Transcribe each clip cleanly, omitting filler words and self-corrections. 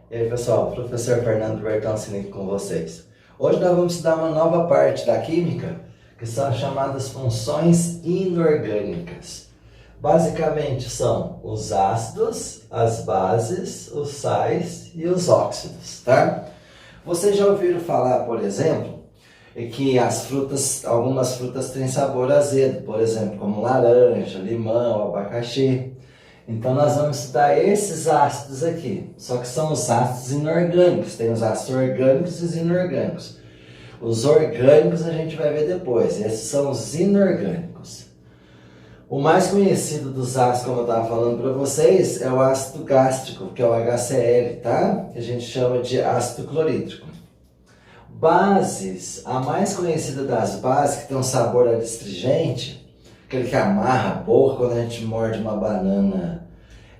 E aí pessoal, professor Fernando Bertoncini aqui com vocês. Hoje nós vamos estudar uma nova parte da química, que são as chamadas funções inorgânicas. Basicamente são os ácidos, as bases, os sais e os óxidos, tá? Vocês já ouviram falar, por exemplo, que algumas frutas têm sabor azedo, por exemplo, como laranja, limão, abacaxi. Então nós vamos estudar esses ácidos aqui, só que são os ácidos inorgânicos, tem os ácidos orgânicos e os inorgânicos. Os orgânicos a gente vai ver depois, esses são os inorgânicos. O mais conhecido dos ácidos, como eu estava falando para vocês, é o ácido gástrico, que é o HCl, tá? Que a gente chama de ácido clorídrico. Bases, a mais conhecida das bases, que tem um sabor adstringente, aquele que amarra a boca quando a gente morde uma banana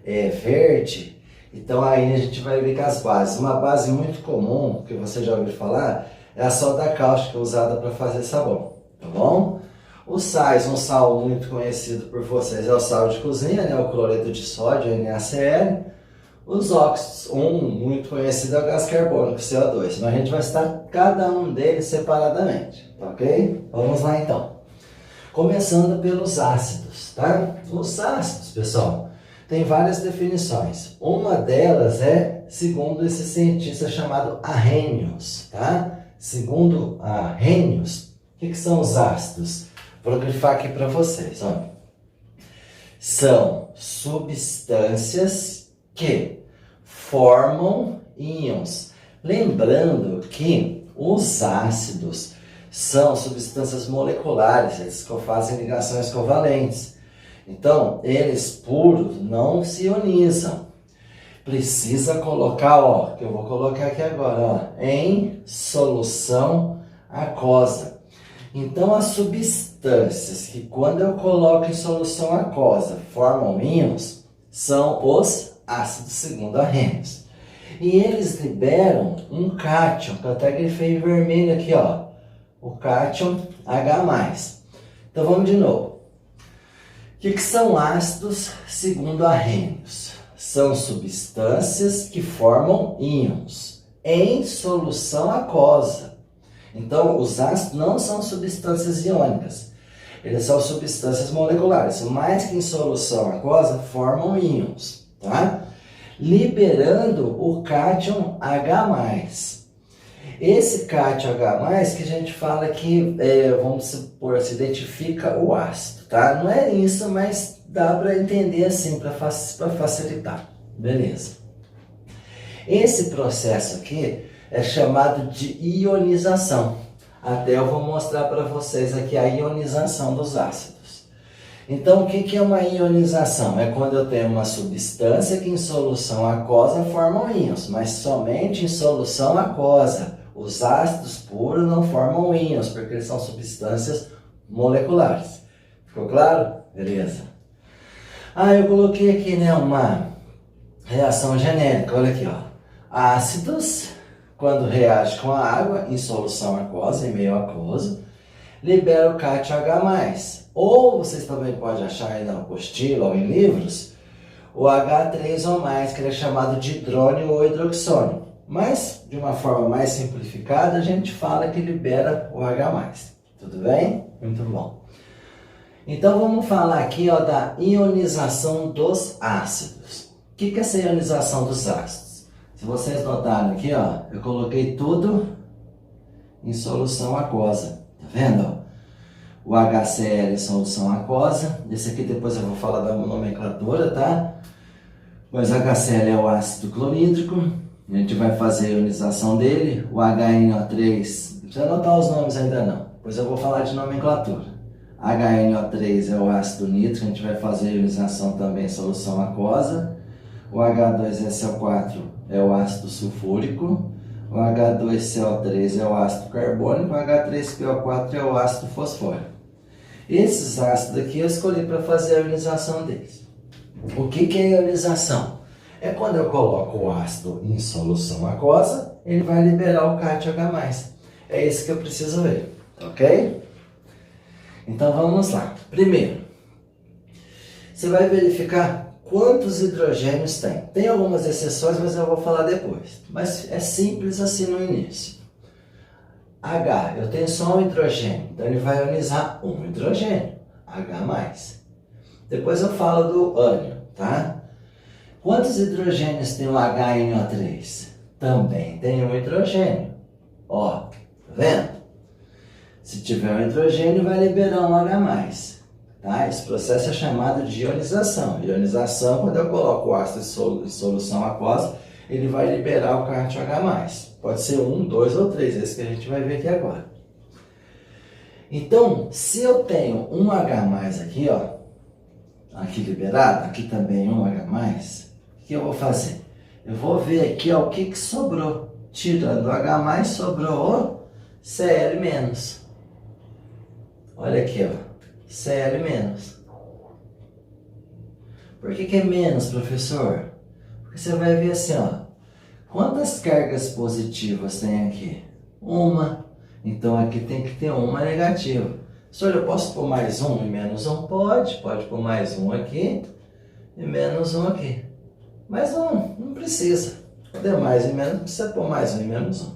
verde. Então aí a gente vai ver que as bases, uma base muito comum, que você já ouviu falar, é a soda cáustica usada para fazer sabão, tá bom? Os sais, um sal muito conhecido por vocês é o sal de cozinha, né? O cloreto de sódio, NaCl. Os óxidos, um muito conhecido é o gás carbônico, CO2. Então a gente vai estudar cada um deles separadamente, tá ok? Vamos lá então. Começando pelos ácidos, tá? Os ácidos, pessoal, tem várias definições. Uma delas é, segundo esse cientista chamado Arrhenius, tá? Segundo Arrhenius, o que são os ácidos? Vou grifar aqui para vocês, ó. São substâncias que formam íons. Lembrando que os ácidos são substâncias moleculares, eles fazem ligações covalentes. Então, eles puros não se ionizam. Precisa colocar, ó, que eu vou colocar aqui agora, ó, em solução aquosa. Então, as substâncias que quando eu coloco em solução aquosa formam íons, são os ácidos segundo Arrhenius. E eles liberam um cátion, que eu até grifei em vermelho aqui, ó. O cátion H+. Então vamos de novo. O que são ácidos segundo Arrhenius? São substâncias que formam íons em solução aquosa. Então os ácidos não são substâncias iônicas, eles são substâncias moleculares, mas que em solução aquosa formam íons, tá? Liberando o cátion H+. Esse cátion H+, que a gente fala que, vamos supor, se identifica o ácido, tá? Não é isso, mas dá para entender assim, para facilitar. Beleza. Esse processo aqui é chamado de ionização. Até eu vou mostrar para vocês aqui a ionização dos ácidos. Então, o que é uma ionização? É quando eu tenho uma substância que em solução aquosa formam íons, mas somente em solução aquosa. Os ácidos puros não formam íons, porque eles são substâncias moleculares. Ficou claro? Beleza. Eu coloquei aqui, né, uma reação genérica. Olha aqui, ó. Ácidos, quando reage com a água em solução aquosa, em meio aquoso, libera o cátion H+. Ou vocês também podem achar aí na apostila ou em livros, o H3O+, que ele é chamado de hidrônio ou hidroxônio. Mas, de uma forma mais simplificada, a gente fala que libera o H+. Tudo bem? Muito bom. Então, vamos falar aqui, ó, da ionização dos ácidos. O que é essa ionização dos ácidos? Se vocês notarem aqui, ó, eu coloquei tudo em solução aquosa. Tá vendo? O HCl em solução aquosa. Esse aqui depois eu vou falar da nomenclatura, tá? Mas HCl é o ácido clorídrico. A gente vai fazer a ionização dele. O HNO3, não precisa anotar os nomes ainda não. Depois eu vou falar de nomenclatura. HNO3 é o ácido nítrico. A gente vai fazer a ionização também em solução aquosa. O H2SO4 é o ácido sulfúrico. O H2CO3 é o ácido carbônico. O H3PO4 é o ácido fosfórico. Esses ácidos aqui eu escolhi para fazer a ionização deles. O que é ionização? É quando eu coloco o ácido em solução aquosa, ele vai liberar o cátion H+. É isso que eu preciso ver, ok? Então vamos lá. Primeiro, você vai verificar quantos hidrogênios tem? Tem algumas exceções, mas eu vou falar depois. Mas é simples assim no início. H, eu tenho só um hidrogênio, então ele vai ionizar um hidrogênio, H+. Depois eu falo do ânion, tá? Quantos hidrogênios tem o HNO3? Também tem um hidrogênio. Ó, tá vendo? Se tiver um hidrogênio, vai liberar um H+. Tá? Esse processo é chamado de ionização. Ionização, quando eu coloco o ácido em solução aquosa, ele vai liberar o cátion H+. Pode ser 1, 2 ou 3, esse que a gente vai ver aqui agora. Então, se eu tenho um H+ aqui, ó, aqui liberado, aqui também um H+, o que eu vou fazer? Eu vou ver aqui, ó, o que sobrou. Tirando o H+, sobrou o Cl-. Olha aqui, ó, Cl-. Por que é menos, professor? Porque você vai ver assim, ó, quantas cargas positivas tem aqui? Uma. Então aqui tem que ter uma negativa. Senhor, eu posso pôr mais um e menos um? Pode pôr mais um aqui e menos um aqui. Mais um, não precisa. Cadê mais e menos? Não precisa pôr mais um e menos um.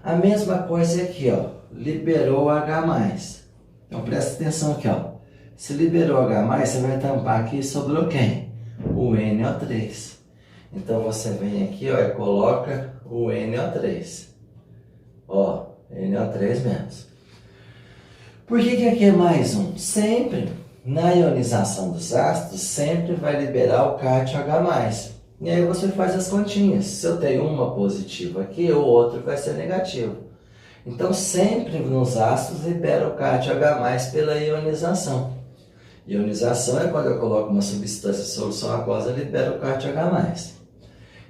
A mesma coisa aqui, ó, liberou H+. Então presta atenção aqui, ó. Se liberou H+, você vai tampar aqui e sobrou quem? O NO3. Então você vem aqui, ó, e coloca o NO3. Ó, NO3-. Por que aqui é mais um? Sempre, na ionização dos ácidos, sempre vai liberar o cátion H+. E aí você faz as continhas. Se eu tenho uma positiva aqui, o outro vai ser negativo. Então sempre nos ácidos libera o cátion H+ pela ionização. Ionização é quando eu coloco uma substância em solução aquosa, libera o cátion H+.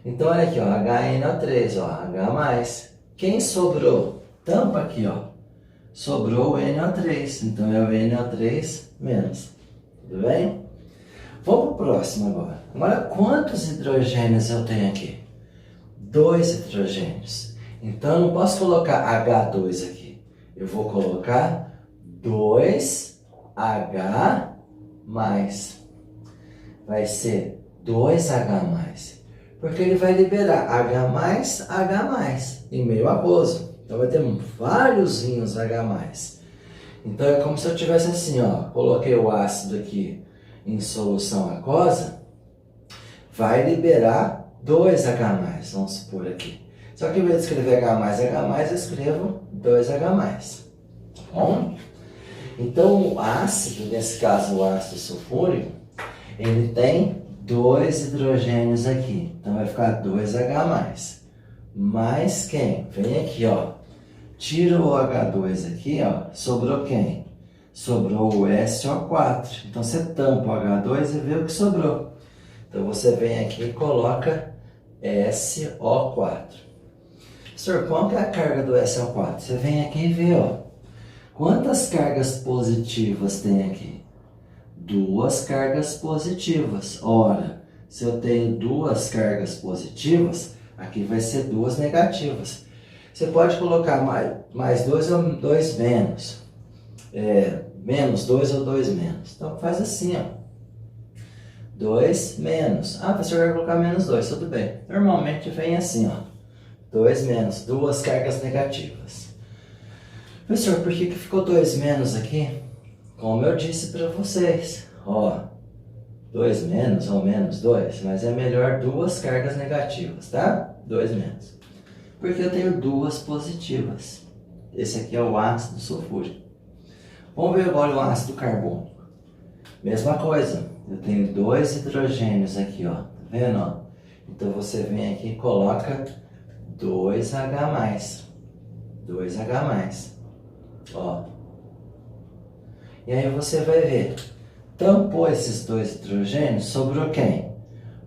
Então olha aqui, ó, HNO3, ó, H+. Quem sobrou? Tampa aqui, ó. Sobrou o NO3, então é o NO3-. Tudo bem? Vamos para o próximo agora. Agora, quantos hidrogênios eu tenho aqui? 2 hidrogênios. Então, eu não posso colocar H2 aqui. Eu vou colocar 2H+. Vai ser 2H+. Porque ele vai liberar H+, H+, em meio aquoso. Então, vai ter vários H+. Então, é como se eu tivesse assim, ó. Coloquei o ácido aqui em solução aquosa, vai liberar 2H+, vamos supor aqui. Só que em vez de escrever H+, eu escrevo 2H+. Tá bom? Então, o ácido, nesse caso o ácido sulfúrico, ele tem 2 hidrogênios aqui. Então, vai ficar 2H+. Mais quem? Vem aqui, ó. Tira o H2 aqui, ó. Sobrou quem? Sobrou o SO4. Então, você tampa o H2 e vê o que sobrou. Então, você vem aqui e coloca SO4. Professor, qual que é a carga do SO4? Você vem aqui e vê, ó. Quantas cargas positivas tem aqui? 2 cargas positivas. Ora, se eu tenho 2 cargas positivas, aqui vai ser 2 negativas. Você pode colocar mais 2 ou 2 menos. Menos 2 ou 2 menos. Então faz assim, ó. 2 menos. Ah, professor, vai colocar menos 2, tudo bem. Normalmente vem assim, ó. 2 menos, 2 cargas negativas. Professor, por que ficou 2 menos aqui? Como eu disse para vocês, ó. 2 menos ou menos 2, mas é melhor 2 cargas negativas, tá? 2 menos. Porque eu tenho 2 positivas. Esse aqui é o ácido sulfúrico. Vamos ver agora o ácido carbônico. Mesma coisa, eu tenho 2 hidrogênios aqui, ó. Tá vendo? Ó? Então você vem aqui e coloca 2H+. 2H+. Ó. E aí você vai ver. Tampou esses 2 hidrogênios, sobrou quem?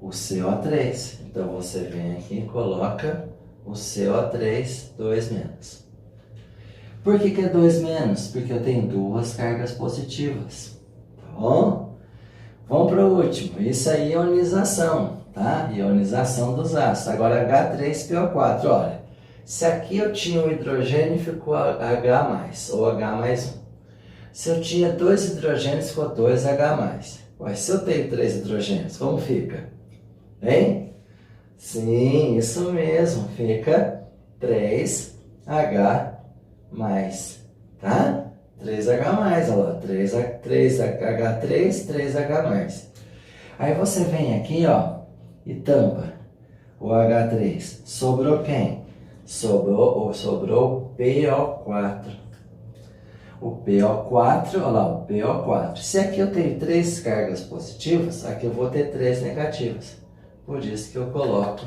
O CO3. Então você vem aqui e coloca o CO3, 2 menos. Por que é 2 menos? Porque eu tenho 2 cargas positivas. Tá bom? Vamos para o último. Isso aí é ionização, tá? Ionização dos ácidos. Agora H3PO4. Olha, se aqui eu tinha um hidrogênio, ficou H+, ou H+1. Se eu tinha 2 hidrogênios, ficou 2H+. Ué, se eu tenho 3 hidrogênios, como fica? Hein? Sim, isso mesmo. Fica 3H+, tá? 3H+, olha lá. 3H3, 3H+. Aí você vem aqui, ó, e tampa o H3. Sobrou quem? Sobrou o PO4. O PO4, olha lá, o PO4. Se aqui eu tenho 3 cargas positivas, aqui eu vou ter 3 negativas. Por isso que eu coloco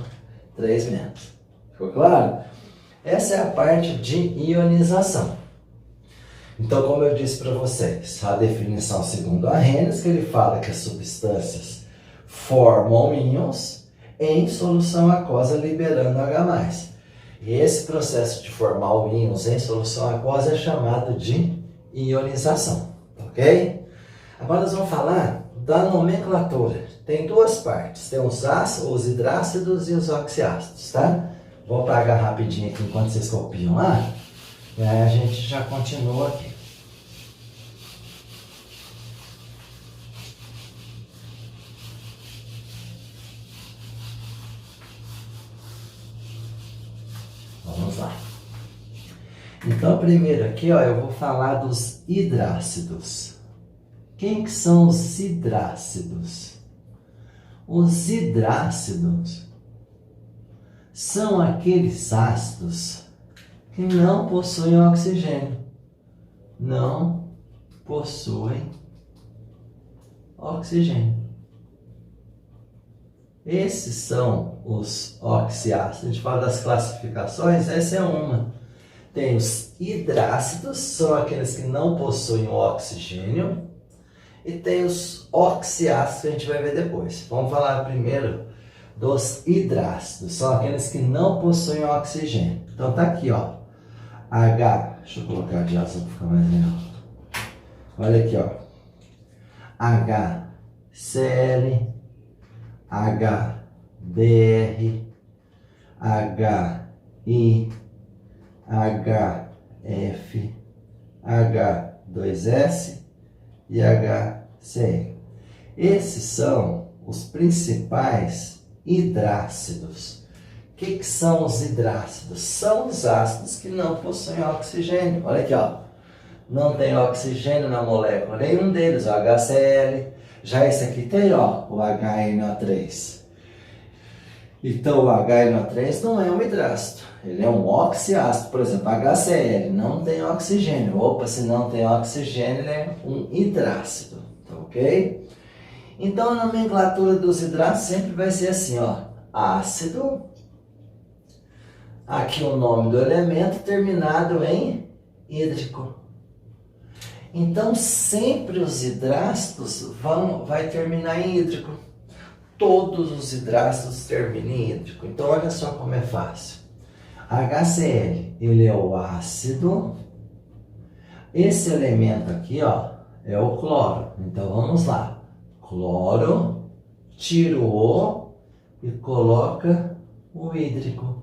3 menos. Ficou claro? Essa é a parte de ionização. Então, como eu disse para vocês, a definição segundo Arrhenius, que ele fala que as substâncias formam íons em solução aquosa liberando H+. E esse processo de formar o íons em solução aquosa é chamado de ionização, ok? Agora nós vamos falar da nomenclatura. Tem 2 partes, tem os hidrácidos e os oxiácidos, tá? Vou apagar rapidinho aqui enquanto vocês copiam lá, e aí a gente já continua aqui. Vamos lá. Então, primeiro aqui, ó, eu vou falar dos hidrácidos. Quem que são os hidrácidos? Os hidrácidos são aqueles ácidos que não possuem oxigênio. Não possuem oxigênio. Esses são os oxiácidos. A gente fala das classificações, essa é uma. Tem os hidrácidos, são aqueles que não possuem o oxigênio. E tem os oxiácidos, que a gente vai ver depois. Vamos falar primeiro dos hidrácidos, são aqueles que não possuem oxigênio. Então tá aqui, ó. H, deixa eu colocar de azul para ficar mais legal. Olha aqui, ó. HCl, HBr, HI, HF, H2S e HCl. Esses são os principais hidrácidos. O que são os hidrácidos? São os ácidos que não possuem oxigênio. Olha aqui, ó. Não tem oxigênio na molécula, nenhum deles, o HCl. Já esse aqui tem, ó, o HNO3. Então, o HNO3 não é um hidrácido, ele é um oxiácido. Por exemplo, HCl não tem oxigênio. Opa, se não tem oxigênio, ele é um hidrácido, tá ok? Então, a nomenclatura dos hidrácidos sempre vai ser assim, ó. Ácido, aqui o nome do elemento terminado em hídrico. Então, sempre os hidrácidos vai terminar em hídrico. Todos os hidrácidos terminam em hídrico. Então, olha só como é fácil. HCl, ele é o ácido. Esse elemento aqui, ó, é o cloro. Então, vamos lá. Cloro, tira o O e coloca o hídrico.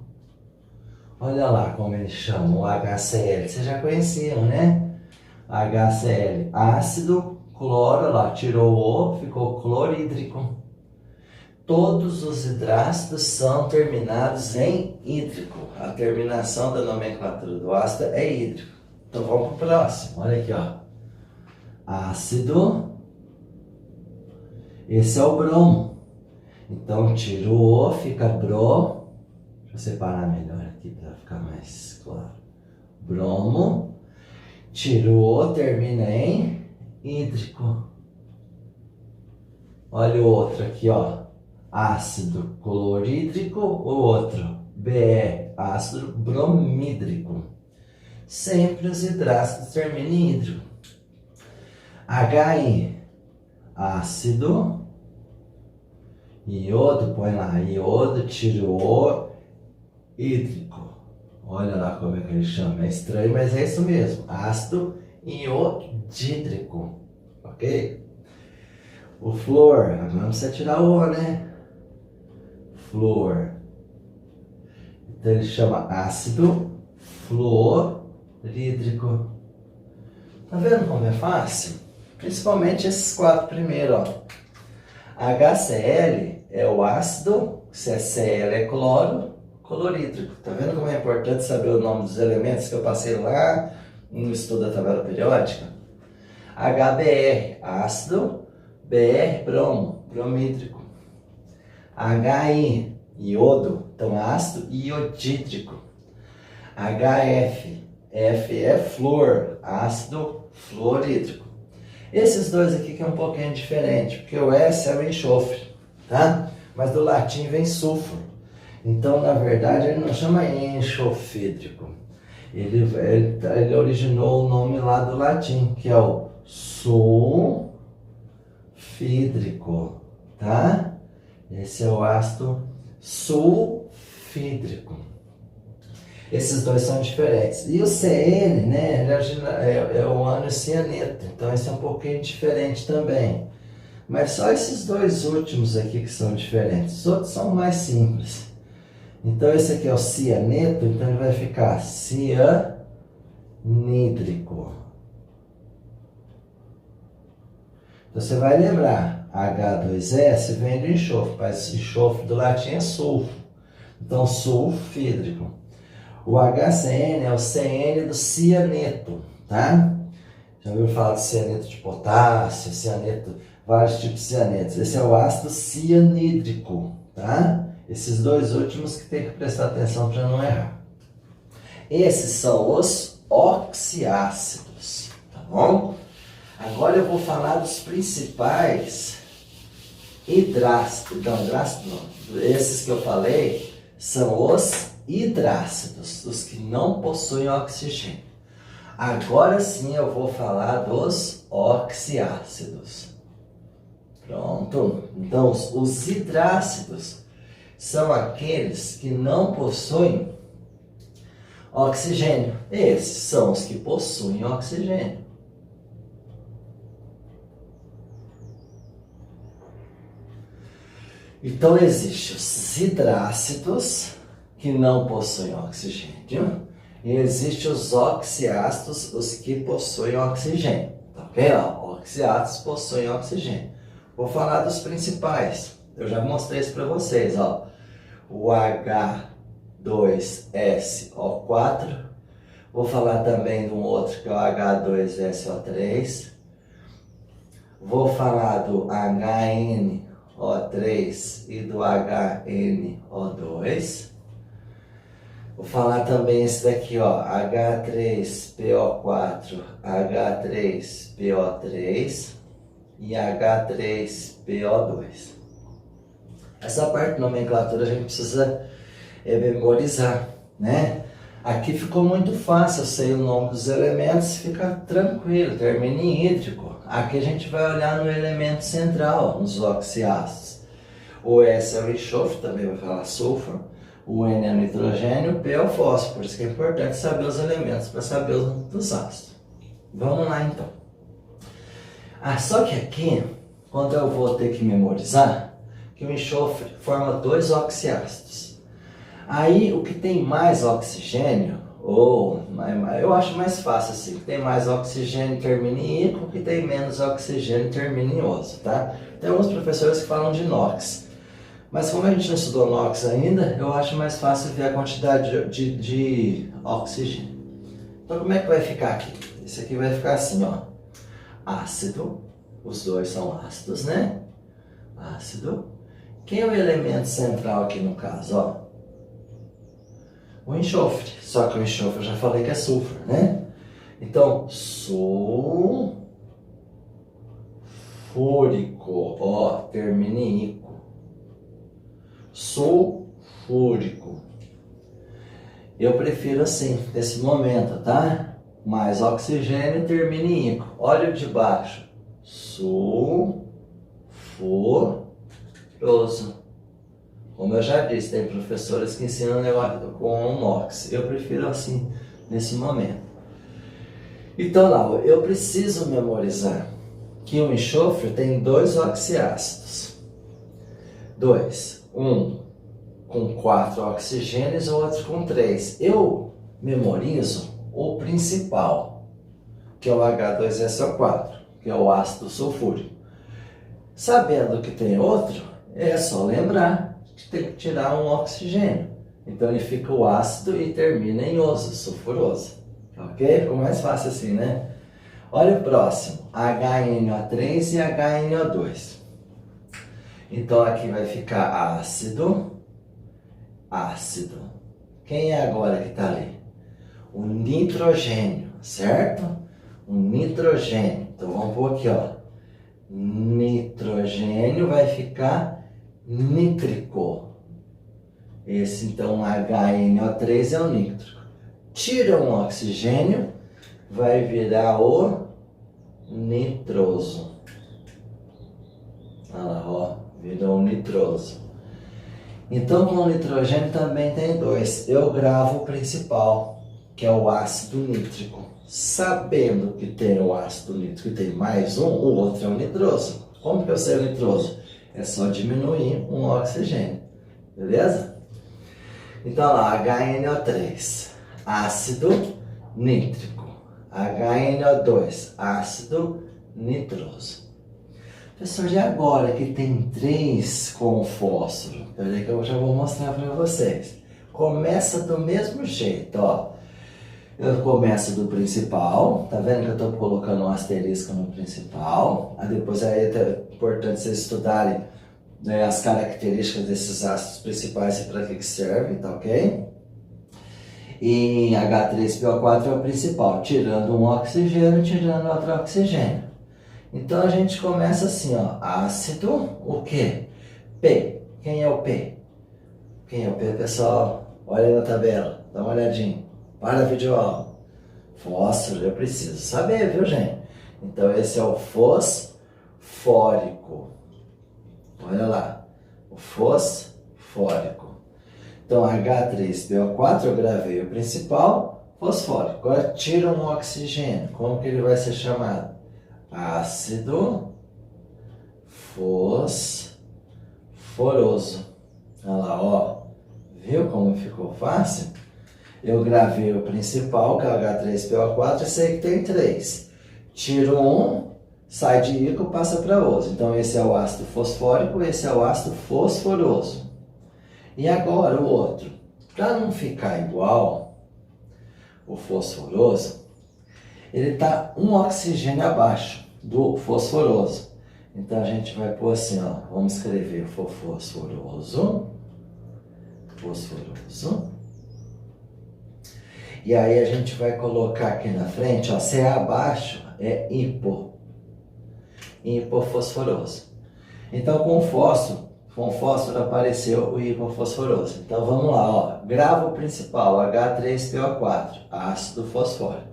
Olha lá como eles chamam o HCl. Vocês já conheciam, né? HCl, ácido, cloro, lá, tirou o O, ficou clorídrico. Todos os hidrácidos são terminados em hídrico. A terminação da nomenclatura do ácido é hídrico. Então vamos para o próximo. Olha aqui, ó. Ácido. Esse é o bromo. Então tira o O, fica bro. Deixa eu separar melhor aqui para ficar mais claro. Bromo. Tira o O, termina em hídrico. Olha o outro aqui, ó. Ácido clorídrico, o outro BE, ácido bromídrico. Sempre os hidrácidos terminam em hídrico. HI, ácido, iodo, põe lá, iodo, tira o O, hídrico. Olha lá como é que ele chama, é estranho, mas é isso mesmo, ácido iodídrico, ok? O flúor, agora não precisa tirar o O, né? Flúor. Então ele chama ácido fluorídrico. Tá vendo como é fácil? Principalmente esses 4 primeiros, ó. HCl é o ácido, se é Cl é cloro, clorídrico. Tá vendo como é importante saber o nome dos elementos que eu passei lá no estudo da tabela periódica? HBr, ácido, Br, bromo, bromídrico. HI, iodo, então ácido iodídrico. HF, F é flúor, ácido fluorídrico. Esses dois aqui que é um pouquinho diferente, porque o S é o enxofre, tá? Mas do latim vem sulfuro. Então, na verdade, ele não chama enxofídrico. Ele originou o nome lá do latim, que é o sulfídrico, tá? Esse é o ácido sulfídrico. Esses dois são diferentes. E o CN, né, é o ânion cianeto, então esse é um pouquinho diferente também. Mas só esses dois últimos aqui que são diferentes, os outros são mais simples. Então esse aqui é o cianeto, então ele vai ficar cianídrico. Então você vai lembrar, H2S vem do enxofre, mas enxofre do latim é sulfo. Então sulfídrico. O HCN é o CN do cianeto, tá? Já ouviu falar de cianeto de potássio, cianeto, vários tipos de cianetos. Esse é o ácido cianídrico, tá? Esses dois últimos que tem que prestar atenção para não errar. Esses são os oxiácidos, tá bom? Agora eu vou falar dos principais hidrácidos. Não, hidrácido não. Esses que eu falei são os hidrácidos, os que não possuem oxigênio. Agora sim eu vou falar dos oxiácidos. Pronto. Então, os hidrácidos são aqueles que não possuem oxigênio. Esses são os que possuem oxigênio. Então, existem os hidrácidos que não possuem oxigênio, e existem os oxiácidos, os que possuem oxigênio, tá ok? Oxiácidos possuem oxigênio. Vou falar dos principais, eu já mostrei isso para vocês, ó. O H2SO4, vou falar também de um outro que é o H2SO3, vou falar do HNO3 e do HNO2, vou falar também esse daqui, ó, H3PO4, H3PO3 e H3PO2. Essa parte de nomenclatura a gente precisa memorizar, né? Aqui ficou muito fácil, eu sei o nome dos elementos, fica tranquilo, termina em hídrico. Aqui a gente vai olhar no elemento central, nos oxiácidos. O S é o enxofre, também vai falar sulfuro. O N é o nitrogênio, o P é o fósforo, por isso que é importante saber os elementos para saber os nomes dos ácidos. Vamos lá então. Só que aqui, quando eu vou ter que memorizar, que o enxofre forma dois oxiácidos. Aí o que tem mais oxigênio, eu acho mais fácil assim, o que tem mais oxigênio termina em íco, o que tem menos oxigênio termina em oso, tá? Tem alguns professores que falam de NOx. Mas como a gente não estudou NOx ainda, eu acho mais fácil ver a quantidade de oxigênio. Então como é que vai ficar aqui? Esse aqui vai ficar assim, ó. Ácido, os dois são ácidos, né? Ácido. Quem é o elemento central aqui no caso, ó? O enxofre. Só que o enxofre eu já falei que é sulfuro, né? Então, sulfúrico, ó, termina em ico. Sulfúrico. Eu prefiro assim, nesse momento, tá? Mais oxigênio termina em ico. Olha o de baixo. Sulfuroso. Como eu já disse, tem professores que ensinam com NOx. Eu prefiro assim, nesse momento. Então, lá, eu preciso memorizar que o enxofre tem dois oxiácidos. Um com 4 oxigênios e o outro com 3. Eu memorizo o principal, que é o H2SO4, que é o ácido sulfúrico. Sabendo que tem outro, é só lembrar que tem que tirar um oxigênio. Então ele fica o ácido e termina em oso, sulfuroso. Ok? Ficou mais fácil assim, né? Olha o próximo, HNO3 e HNO2. Então aqui vai ficar ácido, ácido. Quem é agora que está ali? O nitrogênio, certo? O nitrogênio. Então vamos pôr aqui, ó. Nitrogênio vai ficar nítrico. Esse então HNO3 é o nítrico. Tira um oxigênio, vai virar o nitroso. Olha lá, ó, virou um nitroso. Então com o nitrogênio também tem dois. Eu gravo o principal, que é o ácido nítrico. Sabendo que tem o ácido nítrico e tem mais um, o outro é o nitroso. Como que eu sei o nitroso? É só diminuir um oxigênio. Beleza? Então lá, HNO3, ácido nítrico. HNO2, ácido nitroso. Professor, e agora que tem 3 com fósforo? Peraí que eu já vou mostrar para vocês. Começa do mesmo jeito, ó. Eu começo do principal, tá vendo que eu estou colocando um asterisco no principal. Aí depois é importante vocês estudarem, né, as características desses ácidos principais e para que servem, tá ok? E H3PO4 é o principal, tirando um oxigênio, tirando outro oxigênio. Então a gente começa assim, ó, ácido, o quê? P. Quem é o P? Quem é o P, pessoal? Olha aí na tabela, dá uma olhadinha. Para a videoaula. Fósforo, eu preciso saber, viu, gente? Então esse é o fosfórico. Olha lá, o fosfórico. Então H3PO4 eu gravei o principal, fosfórico. Agora tira um oxigênio. Como que ele vai ser chamado? Ácido fosforoso. Olha lá, ó. Viu como ficou fácil? Eu gravei o principal, que é o H3PO4, e sei que tem 3. Tiro um, sai de íon, passa para oso. Então esse é o ácido fosfórico, esse é o ácido fosforoso. E agora o outro. Para não ficar igual o fosforoso, ele está um oxigênio abaixo do fosforoso. Então a gente vai pôr assim, ó. Vamos escrever fosforoso. Fosforoso. E aí a gente vai colocar aqui na frente, ó, se é abaixo, é hipofosforoso. Então com fósforo apareceu o hipofosforoso. Então vamos lá, ó, grava o principal, H3PO4, ácido fosfórico.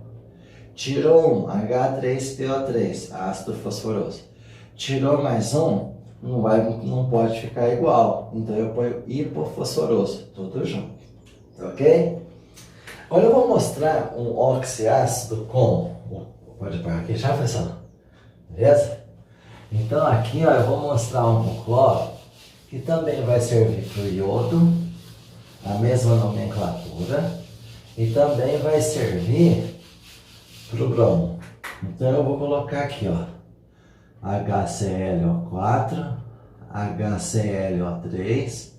Tirou um, H3PO3, ácido fosforoso. Tirou mais um, não pode ficar igual. Então eu ponho hipofosforoso, tudo junto, ok? Agora eu vou mostrar um oxiácido com... Pode parar aqui já, pessoal? Beleza? Então aqui, ó, eu vou mostrar um cloro, que também vai servir para o iodo, a mesma nomenclatura, e também vai servir para o bromo. Então eu vou colocar aqui, ó, HClO4, HClO3,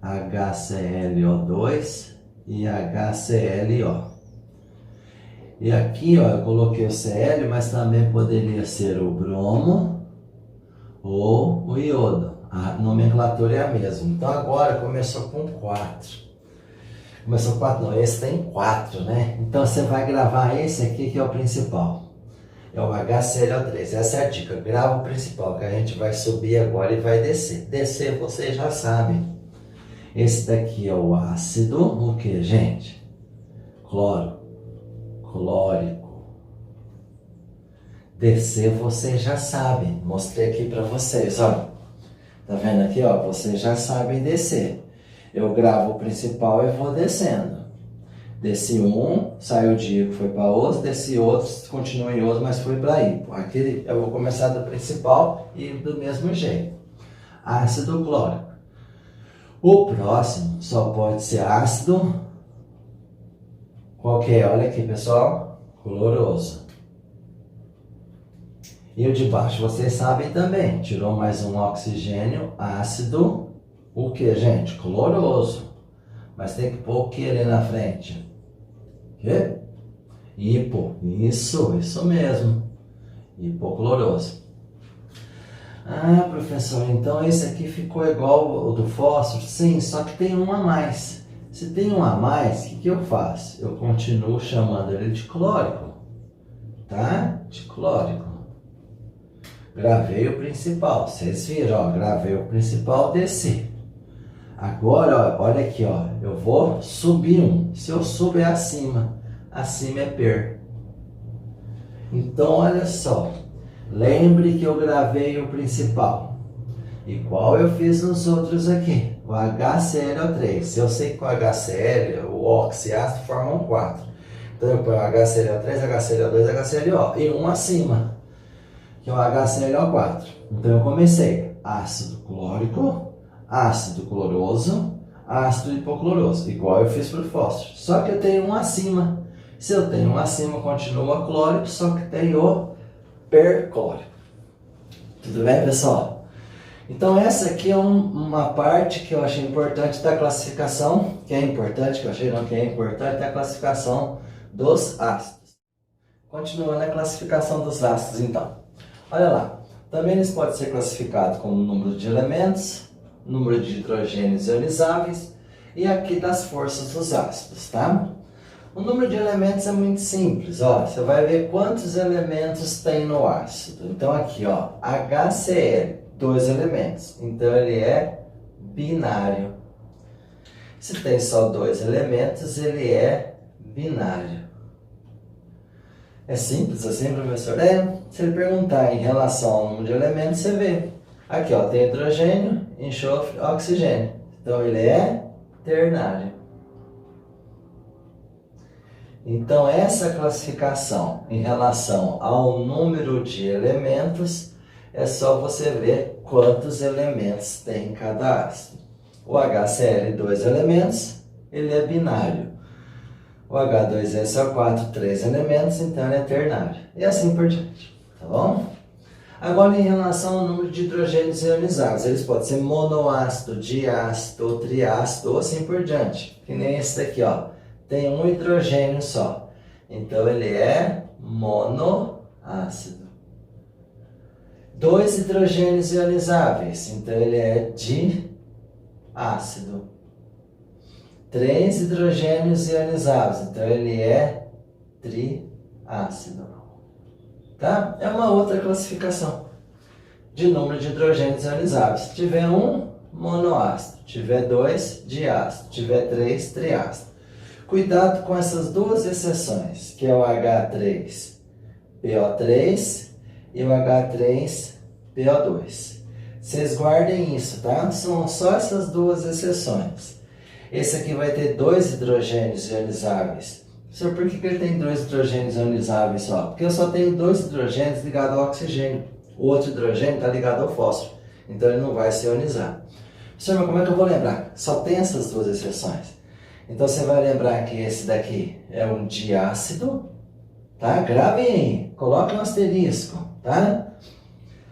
HClO2 e HClO. E aqui, ó, eu coloquei o Cl, mas também poderia ser o bromo ou o iodo. A nomenclatura é a mesma. Então agora começou com 4. Começou com 4, não, esse tem 4, né? Então você vai gravar esse aqui que é o principal. É o HClO3, essa é a dica. Grava o principal, que a gente vai subir agora e vai descer. Descer vocês já sabem. Esse daqui é o ácido, o que, gente? Clórico. Descer vocês já sabem. Mostrei aqui para vocês, ó. Tá vendo aqui, ó? Vocês já sabem descer. Eu gravo o principal e vou descendo. Desci um, saiu de hipo, foi para osso, desci outro, continua em osso, mas foi para hipo. Aqui eu vou começar do principal e do mesmo jeito. Ácido clórico. O próximo só pode ser ácido qualquer, olha aqui pessoal, cloroso. E o de baixo, vocês sabem também. Tirou mais um oxigênio, ácido, o que, gente? Cloroso. Mas tem que pôr o que ali na frente? Que? Hipo. Isso mesmo. Hipocloroso. Ah, professor, então esse aqui ficou igual o do fósforo? Sim, só que tem um a mais. Se tem um a mais, o que eu faço? Eu continuo chamando ele de clórico. Tá? De clórico. Gravei o principal. Vocês viram, ó. Gravei o principal, desci. Agora, ó, olha aqui, ó. Eu vou subir um. Se eu subo é acima. Acima é per. Então, olha só. Lembre que eu gravei o principal. Igual eu fiz nos outros aqui. O HClO3. Se eu sei que o HCl, o oxiácido formam 4. Então eu ponho HClO3, HClO2, HClO. E um acima, que é o HClO4. Então eu comecei ácido clórico, ácido cloroso, ácido hipocloroso. Igual eu fiz para o fósforo. Só que eu tenho um acima. Se eu tenho um acima, continua clórico, só que tem o perclórico. Tudo bem, pessoal? Então essa aqui é uma parte que eu achei importante da classificação, que é importante, que eu achei não que é importante, é a classificação dos ácidos. Continuando a classificação dos ácidos, então. Olha lá, também eles podem ser classificados como número de elementos, número de hidrogênios ionizáveis e aqui das forças dos ácidos, tá? O número de elementos é muito simples, ó. Você vai ver quantos elementos tem no ácido. Então aqui, ó, HCl, 2 elementos. Então ele é binário. Se tem só 2 elementos, ele é binário. É simples assim, professor? É. Se ele perguntar em relação ao número de elementos, você vê. Aqui, ó, tem hidrogênio, enxofre, oxigênio. Então ele é ternário. Então, essa classificação em relação ao número de elementos, é só você ver quantos elementos tem em cada ácido. O HCl, 2 elementos, ele é binário. O H2SO4, 3 elementos, então ele é ternário. E assim por diante, tá bom? Agora, em relação ao número de hidrogênios ionizados, eles podem ser monoácido, diácido, ou triácido, ou assim por diante. Que nem esse daqui, ó. Tem um hidrogênio só. Então, ele é monoácido. 2 hidrogênios ionizáveis. Então, ele é diácido. 3 hidrogênios ionizáveis. Então, ele é triácido. Tá? É uma outra classificação de número de hidrogênios ionizáveis. Se tiver um, monoácido. Tiver 2, diácido. Tiver 3, triácido. Cuidado com essas duas exceções, que é o H3PO3 e o H3PO2. Vocês guardem isso, tá? São só essas duas exceções. Esse aqui vai ter 2 hidrogênios ionizáveis. Professor, por que ele tem 2 hidrogênios ionizáveis só? Porque eu só tenho 2 hidrogênios ligados ao oxigênio. O outro hidrogênio está ligado ao fósforo. Então ele não vai se ionizar. Professor, mas como é que eu vou lembrar? Só tem essas duas exceções. Então você vai lembrar que esse daqui é um diácido, tá? Grave aí, coloque um asterisco, tá?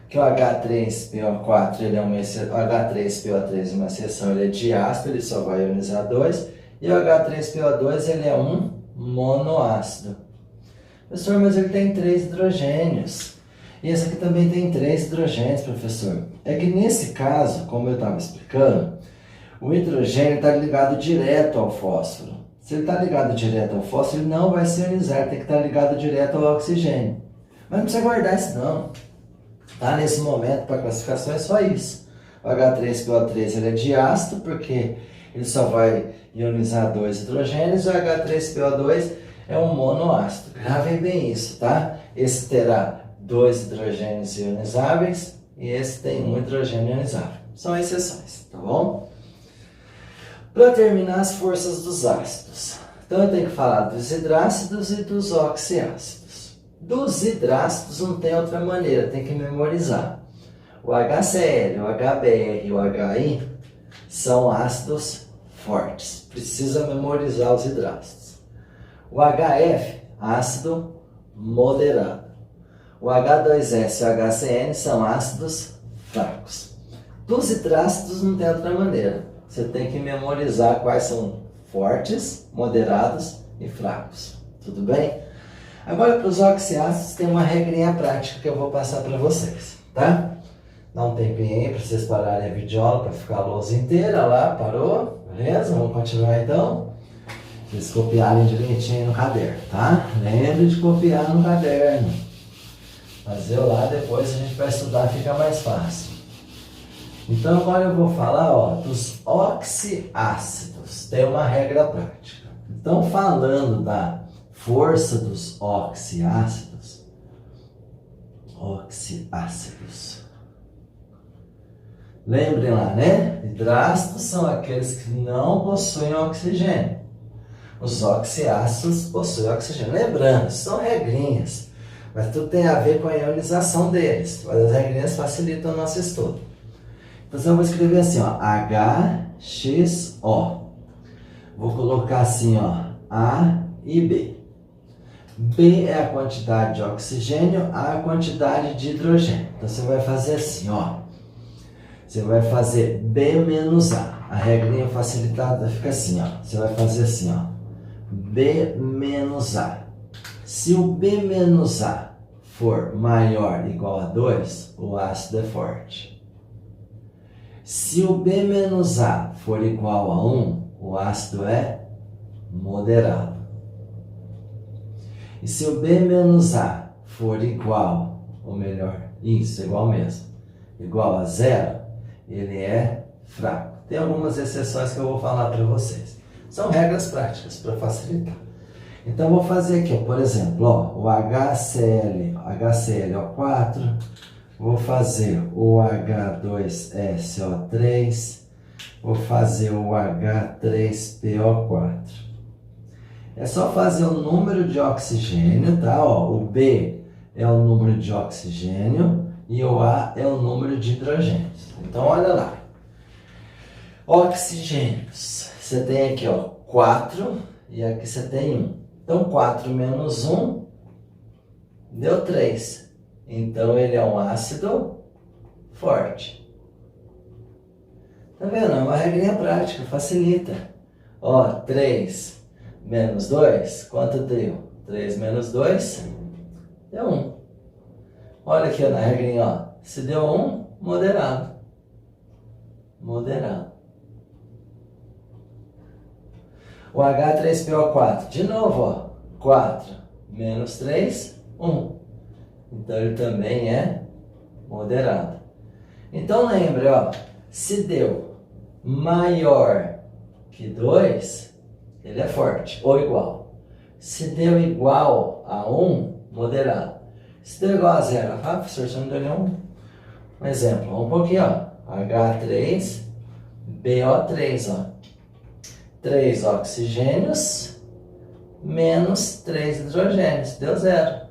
Que o H3PO4, ele é o H3PO3 é uma exceção, ele é diácido, ele só vai ionizar 2. E o H3PO2, ele é um monoácido. Professor, mas ele tem 3 hidrogênios. E esse aqui também tem 3 hidrogênios, professor. É que nesse caso, como eu estava explicando, o hidrogênio está ligado direto ao fósforo. Se ele está ligado direto ao fósforo, ele não vai se ionizar, tem que estar ligado direto ao oxigênio. Mas não precisa guardar isso não. Tá? Nesse momento, para classificação, é só isso. O H3PO3 ele é diácido, porque ele só vai ionizar 2 hidrogênios. O H3PO2 é um monoácido. Gravem bem isso, tá? Esse terá 2 hidrogênios ionizáveis e esse tem 1 hidrogênio ionizável. São exceções, tá bom? Para terminar, as forças dos ácidos. Então eu tenho que falar dos hidrácidos e dos oxiácidos. Dos hidrácidos não tem outra maneira, tem que memorizar. O HCl, o HBr e o HI são ácidos fortes. Precisa memorizar os hidrácidos. O HF, ácido moderado. O H2S e o HCN são ácidos fracos. Dos hidrácidos não tem outra maneira. Você tem que memorizar quais são fortes, moderados e fracos. Tudo bem? Agora, para os oxiácidos, tem uma regrinha prática que eu vou passar para vocês, tá? Dá um tempinho aí para vocês pararem a videoaula para ficar a lousa inteira lá, parou? Beleza? Vamos continuar então? Vocês copiarem direitinho no caderno, tá? Lembre de copiar no caderno. Fazer lá, depois a gente vai estudar, fica mais fácil. Então agora eu vou falar, ó, dos oxiácidos. Tem uma regra prática. Então, falando da força dos oxiácidos, lembrem lá, né? Hidrácidos são aqueles que não possuem oxigênio. Os oxiácidos possuem oxigênio. Lembrando, são regrinhas, mas tudo tem a ver com a ionização deles. Mas as regrinhas facilitam o nosso estudo. Então eu vou escrever assim, ó, HXO. Vou colocar assim, ó, A e B. B é a quantidade de oxigênio, A é a quantidade de hidrogênio. Então você vai fazer assim, ó. Você vai fazer B menos A. A regrinha facilitada fica assim, ó. Você vai fazer assim, ó. B menos A. Se o B menos A for maior ou igual a 2, o ácido é forte. Se o B menos A for igual a 1, o ácido é moderado. E se o B menos A for igual, ou melhor, isso, igual mesmo, igual a 0, ele é fraco. Tem algumas exceções que eu vou falar para vocês. São regras práticas para facilitar. Então, eu vou fazer aqui, ó, por exemplo, ó, o HClO4, vou fazer o H2SO3, vou fazer o H3PO4. É só fazer o número de oxigênio, tá? Ó, o B é o número de oxigênio e o A é o número de hidrogênios. Então, olha lá. Oxigênios. Você tem aqui, ó, 4 e aqui você tem 1. Então, 4 menos 1 deu 3. Então, ele é um ácido forte. Tá vendo? É uma regrinha prática, facilita. Ó, 3 menos 2, quanto deu? 3 menos 2 deu 1. Olha aqui, ó, na regrinha, ó. Se deu 1, moderado. Moderado. O H3PO4, de novo, ó. 4 menos 3, 1. Então, ele também é moderado. Então, lembre, ó. Se deu maior que 2, ele é forte, ou igual. Se deu igual a 1, moderado. Se deu igual a 0, professor, você não deu nenhum. Um exemplo, vamos por aqui, ó. H3BO3, ó. 3 oxigênios menos 3 hidrogênios, deu 0.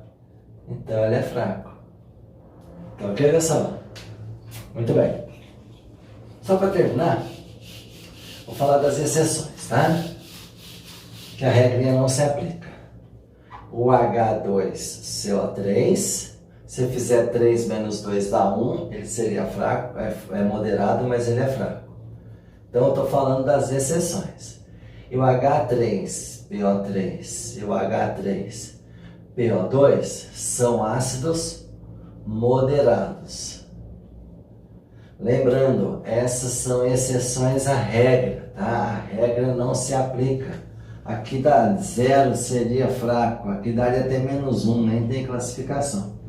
Então, ele é fraco. Então, ok, pessoal? Muito bem. Só para terminar, vou falar das exceções, tá? Que a regrinha não se aplica. O H2CO3, se fizer 3 menos 2 dá 1, ele seria fraco, é moderado, mas ele é fraco. Então, eu estou falando das exceções. E o H3PO3 e o H3PO2 são ácidos moderados. Lembrando, essas são exceções à regra, tá? A regra não se aplica. Aqui dá 0, seria fraco, aqui daria até menos 1, nem tem classificação.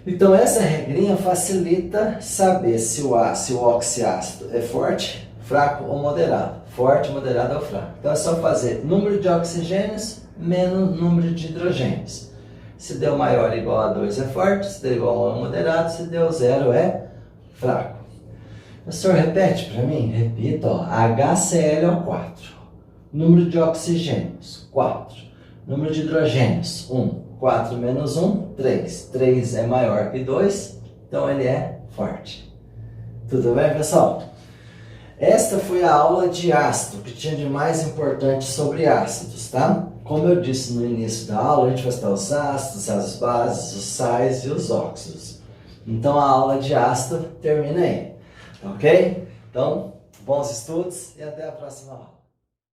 Então, essa regrinha facilita saber se o oxiácido é forte, fraco ou moderado. Forte, moderado ou fraco. Então, é só fazer número de oxigênios menos número de hidrogênios. Se deu maior ou igual a 2 é forte, se deu igual a 1 é moderado, se deu 0 é fraco. Professor, repete para mim? Repita, ó. HClO4. Número de oxigênios, 4. Número de hidrogênios, 1. 4 menos 1, 3. 3 é maior que 2, então ele é forte. Tudo bem, pessoal? Esta foi a aula de ácido, que tinha de mais importante sobre ácidos, tá? como eu disse no início da aula, a gente vai estudar os ácidos, as bases, os sais e os óxidos. Então a aula de ácido termina aí, ok? Então, bons estudos e até a próxima aula.